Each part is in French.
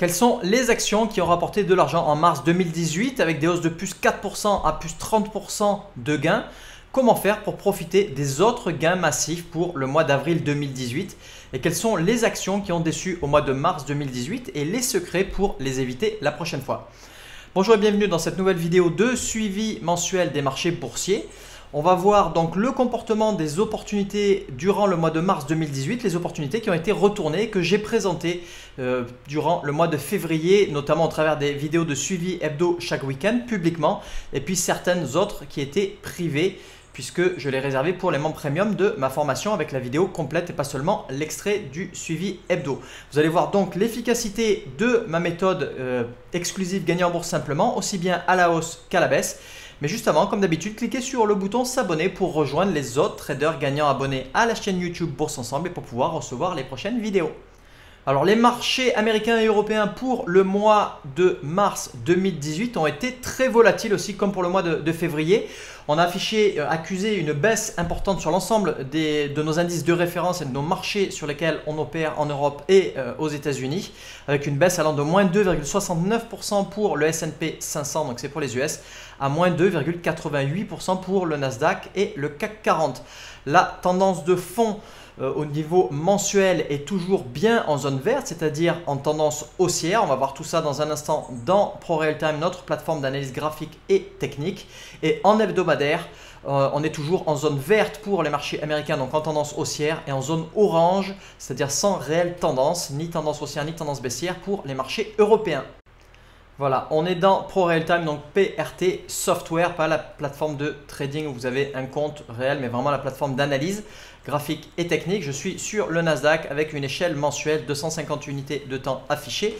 Quelles sont les actions qui ont rapporté de l'argent en mars 2018 avec des hausses de plus 4% à plus 30% de gains? Comment faire pour profiter des autres gains massifs pour le mois d'avril 2018? Et quelles sont les actions qui ont déçu au mois de mars 2018 et les secrets pour les éviter la prochaine fois? Bonjour et bienvenue dans cette nouvelle vidéo de suivi mensuel des marchés boursiers. On va voir donc le comportement des opportunités durant le mois de mars 2018, les opportunités qui ont été retournées, que j'ai présentées durant le mois de février, notamment au travers des vidéos de suivi hebdo chaque week-end publiquement, et puis certaines autres qui étaient privées, puisque je les réservais pour les membres premium de ma formation avec la vidéo complète et pas seulement l'extrait du suivi hebdo. Vous allez voir donc l'efficacité de ma méthode exclusive Gagner en bourse simplement, aussi bien à la hausse qu'à la baisse. Mais juste avant, comme d'habitude, cliquez sur le bouton s'abonner pour rejoindre les autres traders gagnants abonnés à la chaîne YouTube Bourse Ensemble et pour pouvoir recevoir les prochaines vidéos. Alors les marchés américains et européens pour le mois de mars 2018 ont été très volatiles aussi comme pour le mois de février. On a accusé une baisse importante sur l'ensemble de nos indices de référence et de nos marchés sur lesquels on opère en Europe et aux États-Unis, avec une baisse allant de moins 2,69% pour le S&P 500, donc c'est pour les US, à moins 2,88% pour le Nasdaq et le CAC 40. La tendance de fond au niveau mensuel est toujours bien en zone verte, c'est-à-dire en tendance haussière. On va voir tout ça dans un instant dans ProRealTime, notre plateforme d'analyse graphique et technique. Et en hebdomadaire, on est toujours en zone verte pour les marchés américains, donc en tendance haussière, et en zone orange, c'est-à-dire sans réelle tendance, ni tendance haussière ni tendance baissière pour les marchés européens. Voilà, on est dans ProRealTime, donc PRT Software, pas la plateforme de trading où vous avez un compte réel, mais vraiment la plateforme d'analyse graphique et technique. Je suis sur le Nasdaq avec une échelle mensuelle, 250 unités de temps affichées.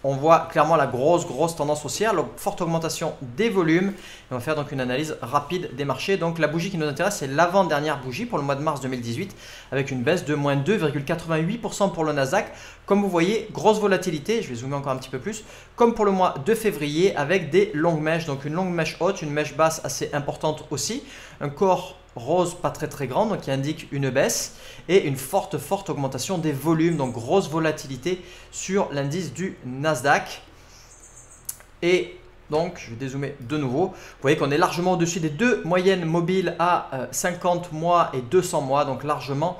On voit clairement la grosse tendance haussière, la forte augmentation des volumes. On va faire donc une analyse rapide des marchés. Donc la bougie qui nous intéresse, c'est l'avant-dernière bougie pour le mois de mars 2018 avec une baisse de moins 2,88% pour le Nasdaq. Comme vous voyez, grosse volatilité, je vais zoomer encore un petit peu plus, comme pour le mois de février avec des longues mèches. Donc une longue mèche haute, une mèche basse assez importante aussi, un corps rose pas très grand, donc qui indique une baisse et une forte augmentation des volumes, donc grosse volatilité sur l'indice du Nasdaq. Et donc je vais dézoomer de nouveau, vous voyez qu'on est largement au-dessus des deux moyennes mobiles à 50 mois et 200 mois, donc largement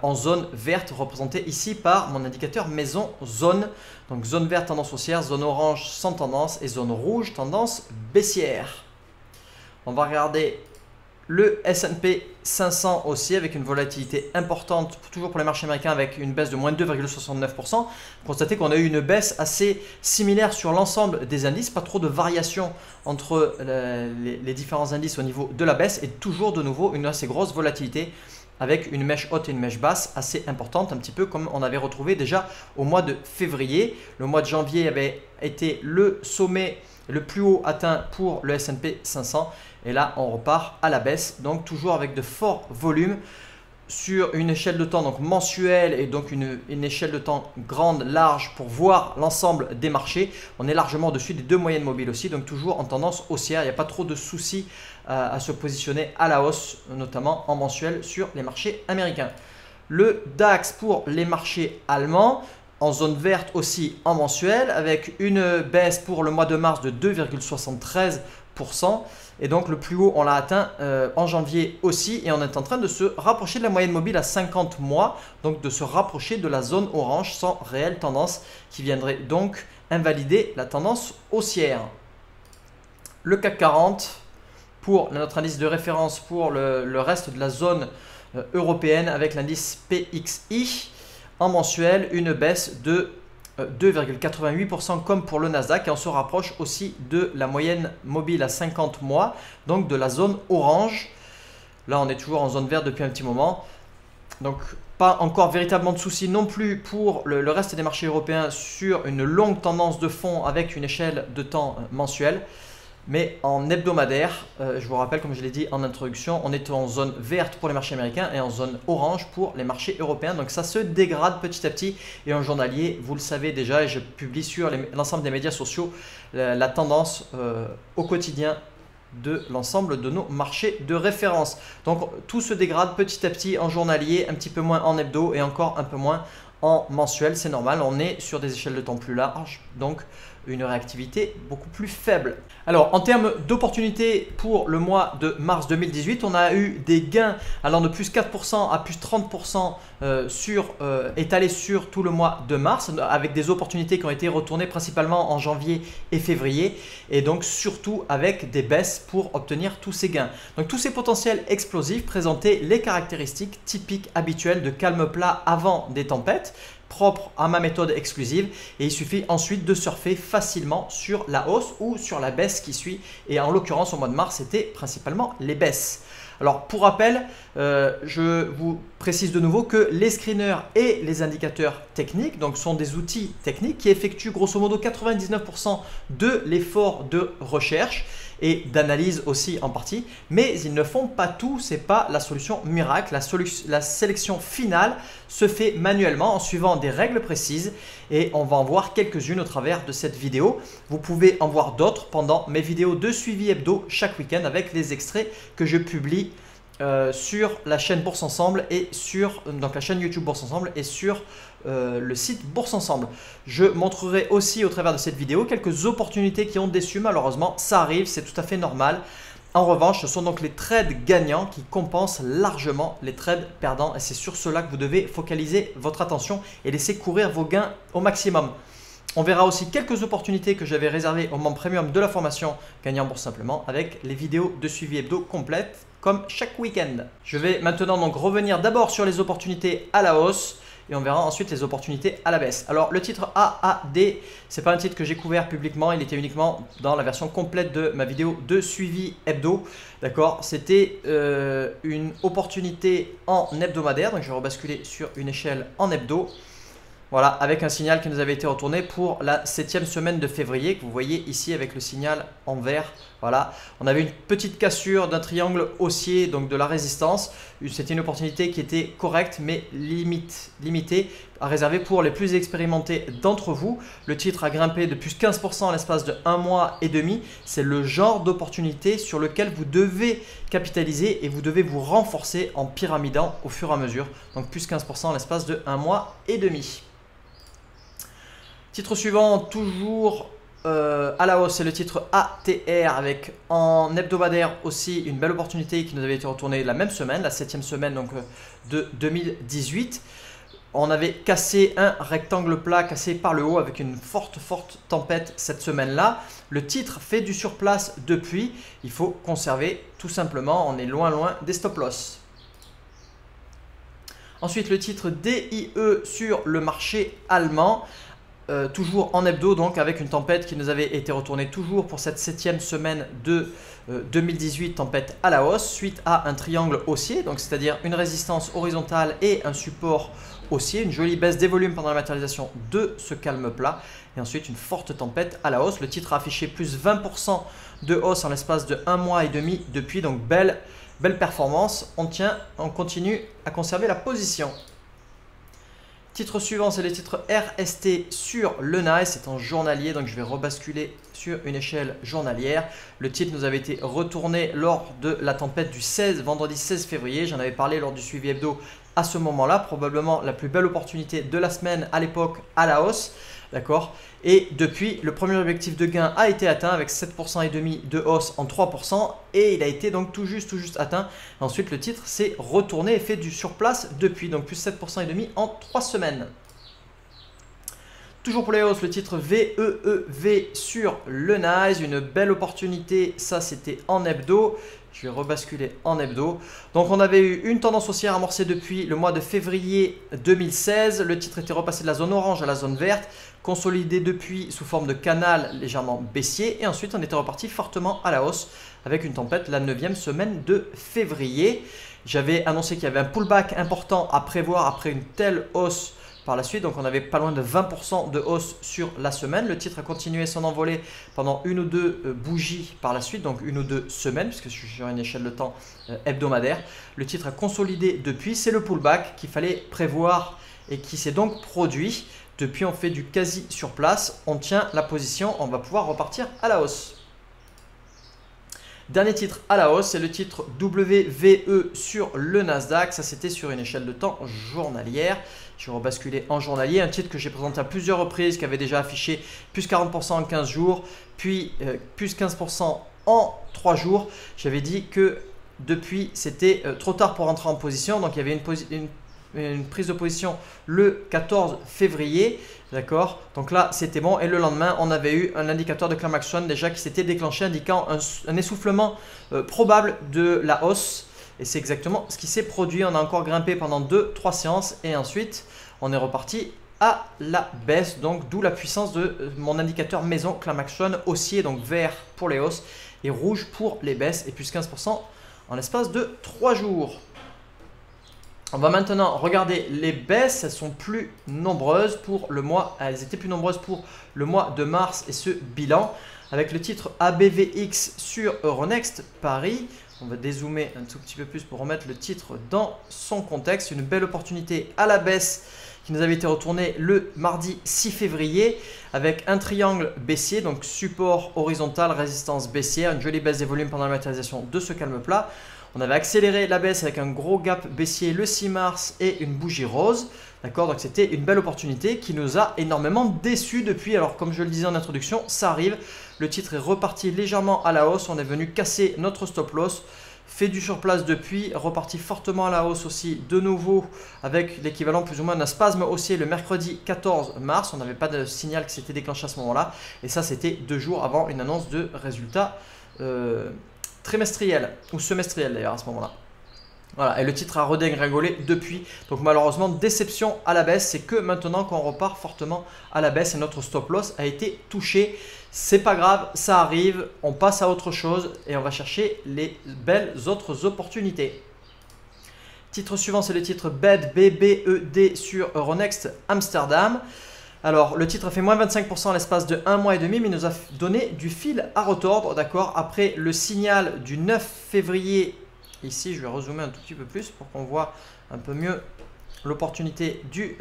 en zone verte, représentée ici par mon indicateur maison zone. Donc zone verte tendance haussière, zone orange sans tendance et zone rouge tendance baissière. On va regarder le S&P 500 aussi avec une volatilité importante, toujours pour les marchés américains avec une baisse de moins 2,69%. Constatez qu'on a eu une baisse assez similaire sur l'ensemble des indices, pas trop de variation entre les différents indices au niveau de la baisse et toujours de nouveau une assez grosse volatilité avec une mèche haute et une mèche basse assez importante, un petit peu comme on avait retrouvé déjà au mois de février. Le mois de janvier avait été le sommet le plus haut atteint pour le S&P 500 et là on repart à la baisse, donc toujours avec de forts volumes sur une échelle de temps donc mensuelle et donc une échelle de temps grande, large pour voir l'ensemble des marchés. On est largement au-dessus des deux moyennes mobiles aussi, donc toujours en tendance haussière. Il n'y a pas trop de soucis à se positionner à la hausse, notamment en mensuel sur les marchés américains. Le DAX pour les marchés allemands, en zone verte aussi en mensuel avec une baisse pour le mois de mars de 2,73%. Et donc le plus haut on l'a atteint en janvier aussi et on est en train de se rapprocher de la moyenne mobile à 50 mois, donc de se rapprocher de la zone orange sans réelle tendance qui viendrait donc invalider la tendance haussière. Le CAC 40 pour notre indice de référence pour le reste de la zone européenne avec l'indice PXI en mensuel, une baisse de 2,88% comme pour le Nasdaq et on se rapproche aussi de la moyenne mobile à 50 mois, donc de la zone orange. Là on est toujours en zone verte depuis un petit moment, donc pas encore véritablement de soucis non plus pour le reste des marchés européens sur une longue tendance de fond avec une échelle de temps mensuelle. Mais en hebdomadaire, je vous rappelle, comme je l'ai dit en introduction, on est en zone verte pour les marchés américains et en zone orange pour les marchés européens. Donc ça se dégrade petit à petit. Et en journalier, vous le savez déjà, et je publie sur l'ensemble des médias sociaux la tendance au quotidien de l'ensemble de nos marchés de référence. Donc tout se dégrade petit à petit en journalier, un petit peu moins en hebdo et encore un peu moins en mensuel, c'est normal, on est sur des échelles de temps plus larges, donc une réactivité beaucoup plus faible. Alors en termes d'opportunités pour le mois de mars 2018, on a eu des gains allant de plus 4% à plus 30% étalés sur tout le mois de mars, avec des opportunités qui ont été retournées principalement en janvier et février, et donc surtout avec des baisses pour obtenir tous ces gains. Donc tous ces potentiels explosifs présentaient les caractéristiques typiques habituelles de calme plat avant des tempêtes, propre à ma méthode exclusive, et il suffit ensuite de surfer facilement sur la hausse ou sur la baisse qui suit, et en l'occurrence au mois de mars c'était principalement les baisses. Alors pour rappel, je vous précise de nouveau que les screeners et les indicateurs techniques sont des outils techniques qui effectuent grosso modo 99% de l'effort de recherche et d'analyse aussi en partie, mais ils ne font pas tout, ce n'est pas la solution miracle. La sélection finale se fait manuellement en suivant des règles précises, et on va en voir quelques-unes au travers de cette vidéo. Vous pouvez en voir d'autres pendant mes vidéos de suivi hebdo chaque week-end avec les extraits que je publie sur la chaîne Bourse Ensemble et sur la chaîne YouTube Bourse Ensemble et sur le site Bourse Ensemble. Je montrerai aussi au travers de cette vidéo quelques opportunités qui ont déçu. Malheureusement, ça arrive, c'est tout à fait normal. En revanche, ce sont donc les trades gagnants qui compensent largement les trades perdants, et c'est sur cela que vous devez focaliser votre attention et laisser courir vos gains au maximum. On verra aussi quelques opportunités que j'avais réservées au membre premium de la formation Gagnant Bourse Simplement, avec les vidéos de suivi hebdo complètes comme chaque week-end. Je vais maintenant donc revenir d'abord sur les opportunités à la hausse, et on verra ensuite les opportunités à la baisse. Alors le titre AAD, c'est pas un titre que j'ai couvert publiquement, il était uniquement dans la version complète de ma vidéo de suivi hebdo. D'accord, c'était une opportunité en hebdomadaire, donc je vais rebasculer sur une échelle en hebdo. Voilà, avec un signal qui nous avait été retourné pour la 7e semaine de février, que vous voyez ici avec le signal en vert. Voilà, on avait une petite cassure d'un triangle haussier, donc de la résistance. C'était une opportunité qui était correcte, mais limitée, à réserver pour les plus expérimentés d'entre vous. Le titre a grimpé de plus 15% en l'espace de 1 mois et demi. C'est le genre d'opportunité sur lequel vous devez capitaliser, et vous devez vous renforcer en pyramidant au fur et à mesure. Donc plus 15% en l'espace de 1 mois et demi. Titre suivant, toujours à la hausse, c'est le titre ATR, avec en hebdomadaire aussi une belle opportunité qui nous avait été retournée la même semaine, la 7e semaine donc, de 2018. On avait cassé un rectangle plat cassé par le haut avec une forte tempête cette semaine-là. Le titre fait du surplace depuis. Il faut conserver tout simplement, on est loin des stop-loss. Ensuite, le titre DIE sur le marché allemand. Toujours en hebdo, donc avec une tempête qui nous avait été retournée toujours pour cette 7e semaine de 2018, tempête à la hausse suite à un triangle haussier, donc c'est-à-dire une résistance horizontale et un support haussier, une jolie baisse des volumes pendant la matérialisation de ce calme plat, et ensuite une forte tempête à la hausse. Le titre a affiché plus 20% de hausse en l'espace de 1 mois et demi depuis, donc belle performance. On continue à conserver la position. Titre suivant, c'est le titre RST sur le NICE, c'est en journalier, donc je vais rebasculer sur une échelle journalière. Le titre nous avait été retourné lors de la tempête du vendredi 16 février, j'en avais parlé lors du suivi hebdo à ce moment-là, probablement la plus belle opportunité de la semaine à l'époque à la hausse. D'accord. Et depuis, le premier objectif de gain a été atteint avec 7% et demi de hausse en 3%, et il a été donc tout juste atteint. Ensuite, le titre s'est retourné et fait du surplace depuis, donc plus 7% et demi en 3 semaines. Toujours pour les hausses, le titre VEEV sur le NICE, une belle opportunité, ça c'était en hebdo. Je vais rebasculer en hebdo. Donc on avait eu une tendance haussière amorcée depuis le mois de février 2016. Le titre était repassé de la zone orange à la zone verte, consolidé depuis sous forme de canal légèrement baissier, et ensuite on était reparti fortement à la hausse avec une tempête la 9e semaine de février. J'avais annoncé qu'il y avait un pullback important à prévoir après une telle hausse par la suite, donc on avait pas loin de 20% de hausse sur la semaine. Le titre a continué son envolée pendant une ou deux bougies par la suite, donc une ou deux semaines, puisque je suis sur une échelle de temps hebdomadaire. Le titre a consolidé depuis, c'est le pullback qu'il fallait prévoir et qui s'est donc produit. Depuis, on fait du quasi sur place, on tient la position, on va pouvoir repartir à la hausse. Dernier titre à la hausse, c'est le titre WVE sur le Nasdaq. Ça, c'était sur une échelle de temps journalière. Je vais rebasculer en journalier. Un titre que j'ai présenté à plusieurs reprises, qui avait déjà affiché plus 40% en 15 jours, puis plus 15% en 3 jours. J'avais dit que depuis, c'était trop tard pour entrer en position. Donc, il y avait une prise de position le 14 février. D'accord. Donc là, c'était bon. Et le lendemain, on avait eu un indicateur de Climax One déjà qui s'était déclenché, indiquant un essoufflement probable de la hausse. Et c'est exactement ce qui s'est produit. On a encore grimpé pendant 2-3 séances et ensuite on est reparti à la baisse. Donc d'où la puissance de mon indicateur maison Climax One haussier, donc vert pour les hausses et rouge pour les baisses, et plus 15% en l'espace de 3 jours. On va maintenant regarder les baisses. Elles sont plus nombreuses pour le mois. Elles étaient plus nombreuses pour le mois de mars et ce bilan avec le titre ABVX sur Euronext Paris. On va dézoomer un tout petit peu plus pour remettre le titre dans son contexte. Une belle opportunité à la baisse qui nous avait été retournée le mardi 6 février avec un triangle baissier, donc support horizontal, résistance baissière, une jolie baisse des volumes pendant la matérialisation de ce calme plat. On avait accéléré la baisse avec un gros gap baissier le 6 mars et une bougie rose. D'accord, donc c'était une belle opportunité qui nous a énormément déçus depuis. Alors comme je le disais en introduction, ça arrive. Le titre est reparti légèrement à la hausse. On est venu casser notre stop loss, fait du surplace depuis, reparti fortement à la hausse aussi de nouveau avec l'équivalent plus ou moins d'un spasme haussier le mercredi 14 mars. On n'avait pas de signal qui s'était déclenché à ce moment-là. Et ça, c'était 2 jours avant une annonce de résultats trimestriel ou semestriel d'ailleurs à ce moment-là. Voilà, et le titre a redégringolé depuis. Donc malheureusement, déception à la baisse. C'est que maintenant qu'on repart fortement à la baisse et notre stop loss a été touché. C'est pas grave, ça arrive. On passe à autre chose et on va chercher les belles autres opportunités. Titre suivant, c'est le titre BED sur Euronext Amsterdam. Alors, le titre a fait moins 25% à l'espace de 1 mois et demi, mais il nous a donné du fil à retordre, d'accord. Après le signal du 9 février, ici, je vais rezoomer un tout petit peu plus pour qu'on voit un peu mieux l'opportunité du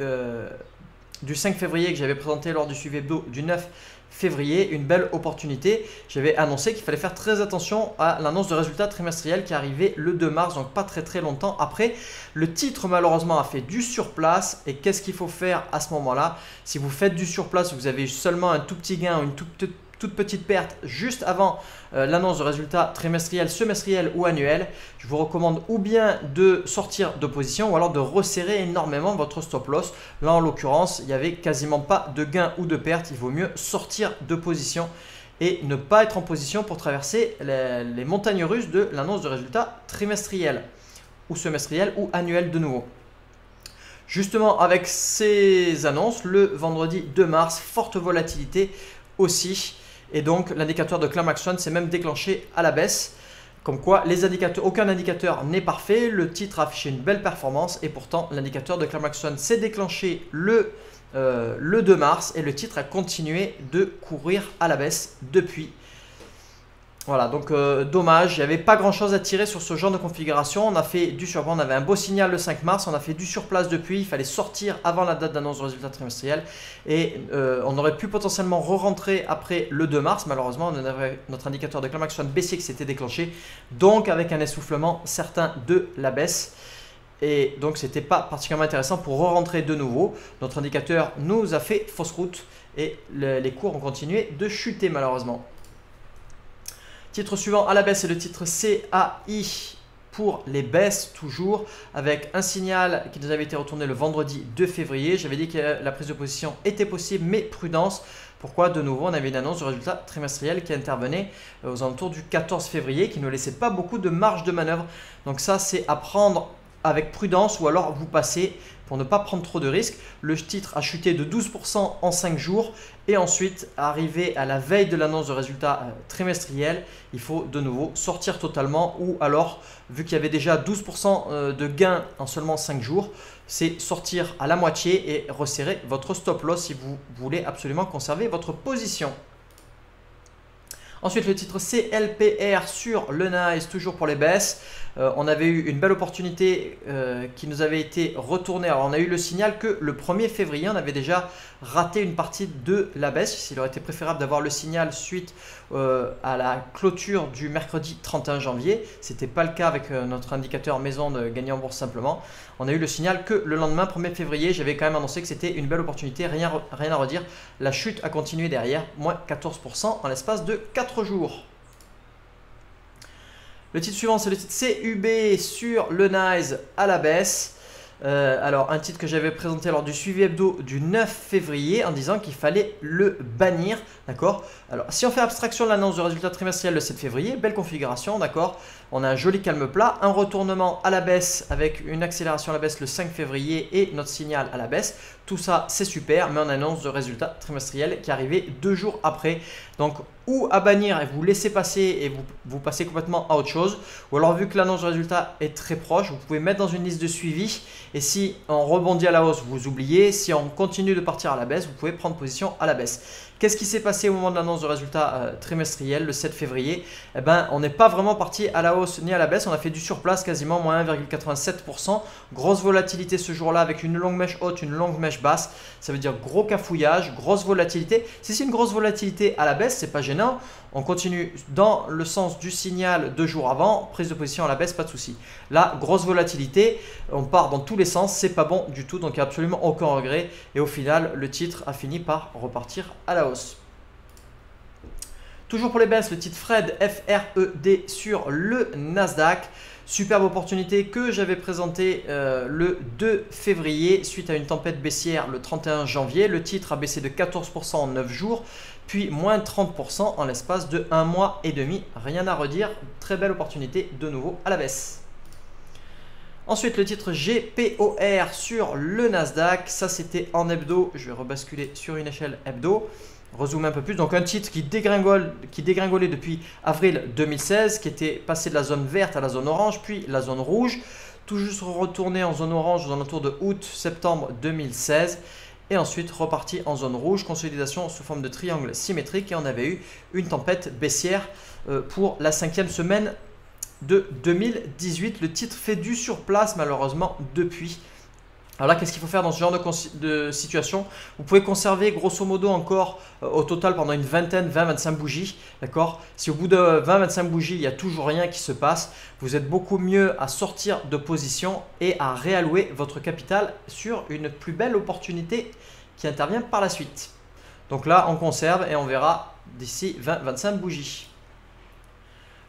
5 février que j'avais présenté lors du suivi hebdo du 9 février. Une belle opportunité. J'avais annoncé qu'il fallait faire très attention à l'annonce de résultats trimestriels qui arrivait le 2 mars, donc pas très longtemps après. Le titre malheureusement a fait du surplace. Et qu'est-ce qu'il faut faire à ce moment-là? Si vous faites du surplace, vous avez seulement un tout petit gain ou une toute petite perte juste avant l'annonce de résultats trimestriels, semestriels ou annuels, je vous recommande ou bien de sortir de position ou alors de resserrer énormément votre stop loss. Là en l'occurrence, il n'y avait quasiment pas de gain ou de perte. Il vaut mieux sortir de position et ne pas être en position pour traverser les montagnes russes de l'annonce de résultats trimestriels ou semestriels ou annuels de nouveau. Justement avec ces annonces, le vendredi 2 mars, forte volatilité aussi. Et donc l'indicateur de Climax One s'est même déclenché à la baisse. Comme quoi aucun indicateur n'est parfait. Le titre a affiché une belle performance et pourtant l'indicateur de Climax One s'est déclenché le 2 mars et le titre a continué de courir à la baisse depuis. Voilà, donc dommage, il n'y avait pas grand chose à tirer sur ce genre de configuration. On a fait du surplace, on avait un beau signal le 5 mars, on a fait du surplace depuis. Il fallait sortir avant la date d'annonce de résultats trimestriels et on aurait pu potentiellement re-rentrer après le 2 mars. Malheureusement, on avait notre indicateur de Climax One baissier qui s'était déclenché, donc avec un essoufflement certain de la baisse. Et donc, ce n'était pas particulièrement intéressant pour re-rentrer de nouveau. Notre indicateur nous a fait fausse route et les cours ont continué de chuter malheureusement. Titre suivant à la baisse, c'est le titre CAI pour les baisses toujours avec un signal qui nous avait été retourné le vendredi 2 février. J'avais dit que la prise de position était possible mais prudence. Pourquoi? De nouveau, on avait une annonce de résultats trimestriels qui intervenait aux alentours du 14 février qui ne laissait pas beaucoup de marge de manœuvre. Donc ça, c'est à prendre avec prudence ou alors vous passez pour ne pas prendre trop de risques. Le titre a chuté de 12% en 5 jours et ensuite arrivé à la veille de l'annonce de résultats trimestriels, il faut de nouveau sortir totalement ou alors vu qu'il y avait déjà 12% de gains en seulement 5 jours, c'est sortir à la moitié et resserrer votre stop loss si vous voulez absolument conserver votre position. Ensuite, le titre CLPR sur le Nice, toujours pour les baisses. On avait eu une belle opportunité qui nous avait été retournée. Alors, on a eu le signal que le 1er février, on avait déjà raté une partie de la baisse. Il aurait été préférable d'avoir le signal suite à la clôture du mercredi 31 janvier. Ce n'était pas le cas avec notre indicateur maison de gagner en bourse simplement. On a eu le signal que le lendemain 1er février, j'avais quand même annoncé que c'était une belle opportunité. Rien à redire. La chute a continué derrière, moins 14% en l'espace de 4 jours. Le titre suivant, c'est le titre CUB sur le Nice à la baisse. Alors, un titre que j'avais présenté lors du suivi hebdo du 9 février en disant qu'il fallait le bannir. D'accord. Alors, si on fait abstraction de l'annonce de résultats trimestriels le 7 février, belle configuration. D'accord. On a un joli calme plat, un retournement à la baisse avec une accélération à la baisse le 5 février et notre signal à la baisse. Tout ça, c'est super, mais on annonce de résultats trimestriels qui arrivaient 2 jours après. Donc, ou à bannir et vous laissez passer et vous passez complètement à autre chose. Ou alors, vu que l'annonce de résultats est très proche, vous pouvez mettre dans une liste de suivi. Et si on rebondit à la hausse, vous oubliez. Si on continue de partir à la baisse, vous pouvez prendre position à la baisse. Qu'est-ce qui s'est passé au moment de l'annonce de résultats trimestriels le 7 février? Eh ben, on n'est pas vraiment parti à la hausse ni à la baisse. On a fait du surplace quasiment moins 1,87%. Grosse volatilité ce jour-là avec une longue mèche haute, une longue mèche basse. Ça veut dire gros cafouillage, grosse volatilité. Si c'est une grosse volatilité à la baisse, c'est pas gênant. On continue dans le sens du signal 2 jours avant. Prise de position à la baisse, pas de souci. Là, grosse volatilité. On part dans tous les sens. C'est pas bon du tout. Donc, il n'y a absolument aucun regret. Et au final, le titre a fini par repartir à la hausse. Toujours pour les baisses, le titre Fred, FRED sur le Nasdaq. Superbe opportunité que j'avais présentée le 2 février suite à une tempête baissière le 31 janvier. Le titre a baissé de 14% en 9 jours, puis moins 30% en l'espace de 1 mois et demi. Rien à redire, très belle opportunité de nouveau à la baisse. Ensuite, le titre GPOR sur le Nasdaq. Ça, c'était en hebdo. Je vais rebasculer sur une échelle hebdo. Rezoom un peu plus. Donc, un titre qui dégringolait depuis avril 2016, qui était passé de la zone verte à la zone orange, puis la zone rouge. Tout juste retourné en zone orange aux alentours de août-septembre 2016. Et ensuite reparti en zone rouge, consolidation sous forme de triangle symétrique. Et on avait eu une tempête baissière pour la 5e semaine de 2018. Le titre fait du surplace malheureusement depuis. Alors là, qu'est-ce qu'il faut faire dans ce genre de situation? Vous pouvez conserver grosso modo encore au total pendant une vingtaine, 20-25 bougies. D'accord. Si au bout de 20-25 bougies, il n'y a toujours rien qui se passe, vous êtes beaucoup mieux à sortir de position et à réallouer votre capital sur une plus belle opportunité qui intervient par la suite. Donc là, on conserve et on verra d'ici 20-25 bougies.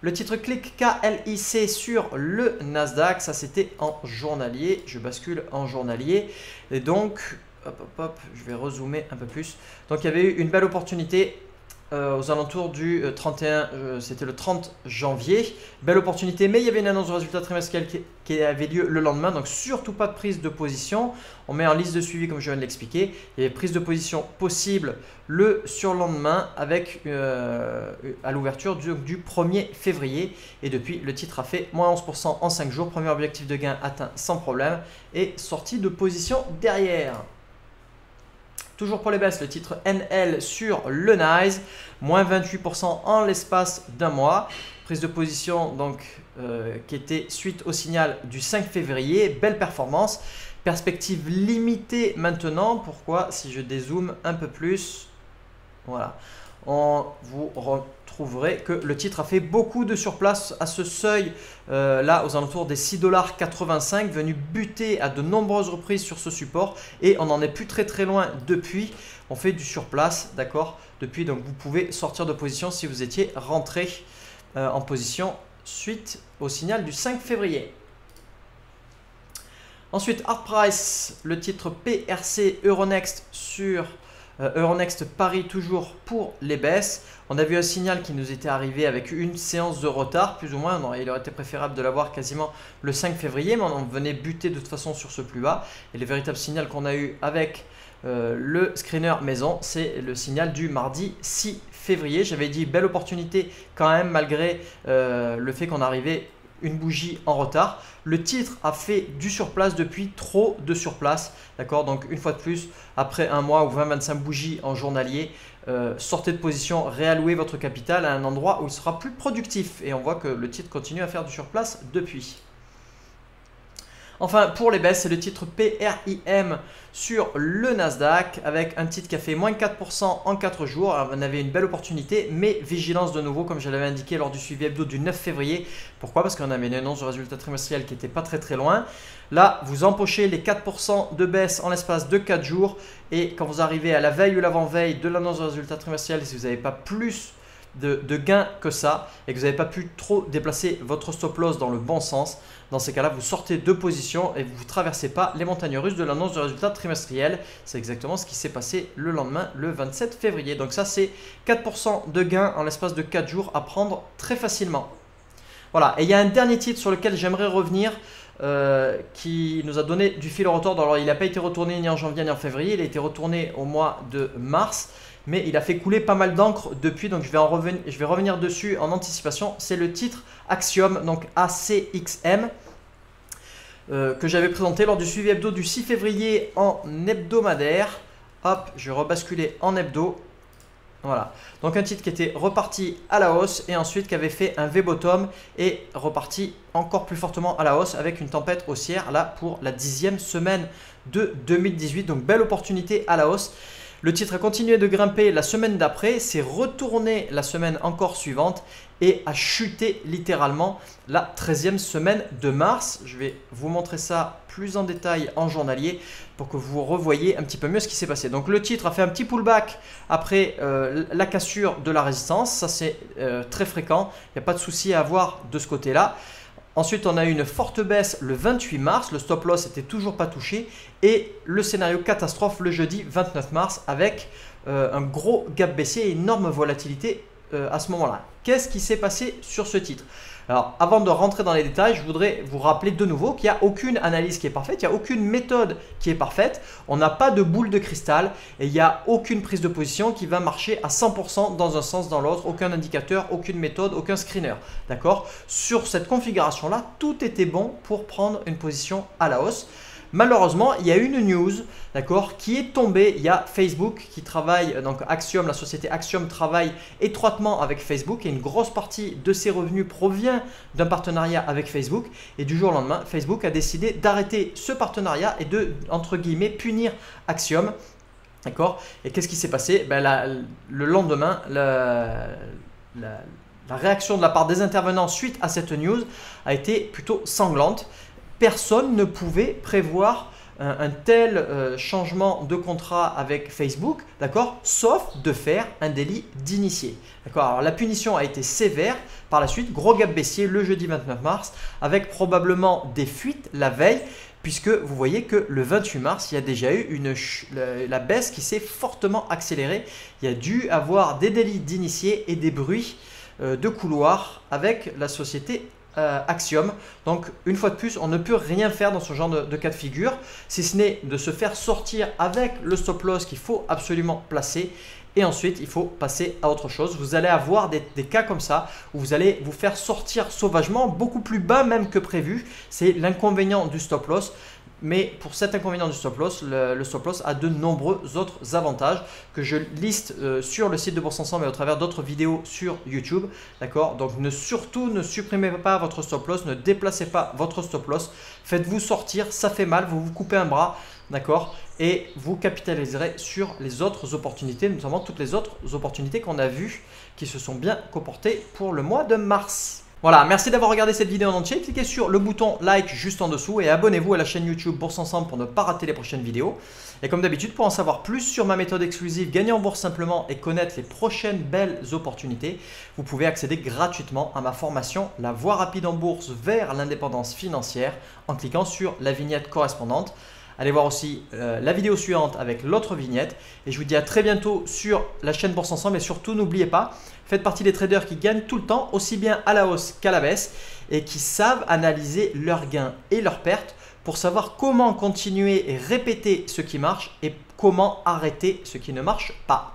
Le titre CLIC KLIC sur le Nasdaq, ça c'était en journalier. Je bascule en journalier. Et donc, je vais rezoomer un peu plus. Donc il y avait eu une belle opportunité aux alentours du 31, c'était le 30 janvier. Belle opportunité, mais il y avait une annonce de résultats trimestriels qui avait lieu le lendemain. Donc surtout pas de prise de position. On met en liste de suivi comme je viens de l'expliquer. Il y avait prise de position possible le surlendemain avec à l'ouverture du 1er février. Et depuis, le titre a fait moins 11% en 5 jours. Premier objectif de gain atteint sans problème et sortie de position derrière. Toujours pour les baisses, le titre NL sur le Nice, moins 28% en l'espace d'un mois. Prise de position donc qui était suite au signal du 5 février. Belle performance. Perspective limitée maintenant. Pourquoi? Si je dézoome un peu plus, voilà, vous retrouverez que le titre a fait beaucoup de surplace à ce seuil là aux alentours des 6,85 $, venu buter à de nombreuses reprises sur ce support et on n'en est plus très loin depuis. On fait du surplace, d'accord, depuis. Donc vous pouvez sortir de position si vous étiez rentré en position suite au signal du 5 février. Ensuite, Hard Price, le titre PRC Euronext sur Euronext Paris, toujours pour les baisses. On a vu un signal qui nous était arrivé avec une séance de retard, plus ou moins. Il aurait été préférable de l'avoir quasiment le 5 février, mais on venait buter de toute façon sur ce plus bas. Et le véritable signal qu'on a eu avec le screener maison, c'est le signal du mardi 6 février. J'avais dit belle opportunité quand même, malgré le fait qu'on arrivait une bougie en retard. Le titre a fait du surplace depuis, trop de surplace, d'accord. Donc une fois de plus, après un mois ou 20-25 bougies en journalier, sortez de position, réallouez votre capital à un endroit où il sera plus productif. Et on voit que le titre continue à faire du surplace depuis. Enfin, pour les baisses, c'est le titre PRIM sur le Nasdaq avec un titre qui a fait moins 4% en 4 jours. Alors, on avait une belle opportunité, mais vigilance de nouveau, comme je l'avais indiqué lors du suivi hebdo du 9 février. Pourquoi? Parce qu'on avait une annonce de résultat trimestriel qui n'était pas très loin. Là, vous empochez les 4% de baisse en l'espace de 4 jours. Et quand vous arrivez à la veille ou l'avant-veille de l'annonce de résultat trimestriel, si vous n'avez pas plus de gains que ça et que vous n'avez pas pu trop déplacer votre stop loss dans le bon sens, dans ces cas-là, vous sortez de position et vous ne traversez pas les montagnes russes de l'annonce de résultats trimestriels. C'est exactement ce qui s'est passé le lendemain, le 27 février. Donc ça, c'est 4% de gains en l'espace de 4 jours à prendre très facilement. Voilà, et il y a un dernier titre sur lequel j'aimerais revenir qui nous a donné du fil au retordre. Alors, il n'a pas été retourné ni en janvier ni en février, il a été retourné au mois de mars. Mais il a fait couler pas mal d'encre depuis, donc je vais revenir dessus en anticipation. C'est le titre Axiom, donc ACXM, que j'avais présenté lors du suivi hebdo du 6 février en hebdomadaire. Hop, je vais rebasculer en hebdo. Voilà, donc un titre qui était reparti à la hausse et ensuite qui avait fait un V-bottom et reparti encore plus fortement à la hausse avec une tempête haussière là pour la 10e semaine de 2018. Donc belle opportunité à la hausse. Le titre a continué de grimper la semaine d'après, s'est retourné la semaine encore suivante et a chuté littéralement la 13e semaine de mars. Je vais vous montrer ça plus en détail en journalier pour que vous revoyiez un petit peu mieux ce qui s'est passé. Donc le titre a fait un petit pullback après la cassure de la résistance. Ça c'est très fréquent, il n'y a pas de souci à avoir de ce côté-là. Ensuite, on a eu une forte baisse le 28 mars, le stop loss n'était toujours pas touché et le scénario catastrophe le jeudi 29 mars avec un gros gap baissier et énorme volatilité à ce moment-là. Qu'est-ce qui s'est passé sur ce titre? Alors, avant de rentrer dans les détails, je voudrais vous rappeler de nouveau qu'il n'y a aucune analyse qui est parfaite, il n'y a aucune méthode qui est parfaite, on n'a pas de boule de cristal et il n'y a aucune prise de position qui va marcher à 100% dans un sens, dans l'autre, aucun indicateur, aucune méthode, aucun screener. D'accord? Sur cette configuration-là, tout était bon pour prendre une position à la hausse. Malheureusement, il y a une news, d'accord, qui est tombée. Il y a Facebook qui travaille, donc Axiom, la société Axiom travaille étroitement avec Facebook et une grosse partie de ses revenus provient d'un partenariat avec Facebook. Et du jour au lendemain, Facebook a décidé d'arrêter ce partenariat et de, entre guillemets, punir Axiom. D'accord? Et qu'est-ce qui s'est passé? Le lendemain, la réaction de la part des intervenants suite à cette news a été plutôt sanglante. Personne ne pouvait prévoir un tel changement de contrat avec Facebook, d'accord, sauf de faire un délit d'initié. D'accord. Alors la punition a été sévère par la suite, gros gap baissier le jeudi 29 mars avec probablement des fuites la veille puisque vous voyez que le 28 mars, il y a déjà eu la baisse qui s'est fortement accélérée. Il y a dû avoir des délits d'initié et des bruits de couloir avec la société Axiom. Donc une fois de plus, on ne peut rien faire dans ce genre de cas de figure si ce n'est de se faire sortir avec le stop loss qu'il faut absolument placer et ensuite il faut passer à autre chose. Vous allez avoir des cas comme ça où vous allez vous faire sortir sauvagement beaucoup plus bas même que prévu. C'est l'inconvénient du stop loss. Mais pour cet inconvénient du stop loss, le stop loss a de nombreux autres avantages que je liste sur le site de Bourse Ensemble et au travers d'autres vidéos sur YouTube. D'accord? Donc surtout ne supprimez pas votre stop loss, ne déplacez pas votre stop loss. Faites-vous sortir, ça fait mal, vous vous coupez un bras. D'accord? Et vous capitaliserez sur les autres opportunités, notamment toutes les autres opportunités qu'on a vues qui se sont bien comportées pour le mois de mars. Voilà, merci d'avoir regardé cette vidéo en entier. Cliquez sur le bouton like juste en dessous et abonnez-vous à la chaîne YouTube Bourse Ensemble pour ne pas rater les prochaines vidéos. Et comme d'habitude, pour en savoir plus sur ma méthode exclusive Gagner en bourse simplement et connaître les prochaines belles opportunités, vous pouvez accéder gratuitement à ma formation La voie rapide en bourse vers l'indépendance financière en cliquant sur la vignette correspondante. Allez voir aussi la vidéo suivante avec l'autre vignette et je vous dis à très bientôt sur la chaîne Bourse Ensemble et surtout n'oubliez pas, faites partie des traders qui gagnent tout le temps aussi bien à la hausse qu'à la baisse et qui savent analyser leurs gains et leurs pertes pour savoir comment continuer et répéter ce qui marche et comment arrêter ce qui ne marche pas.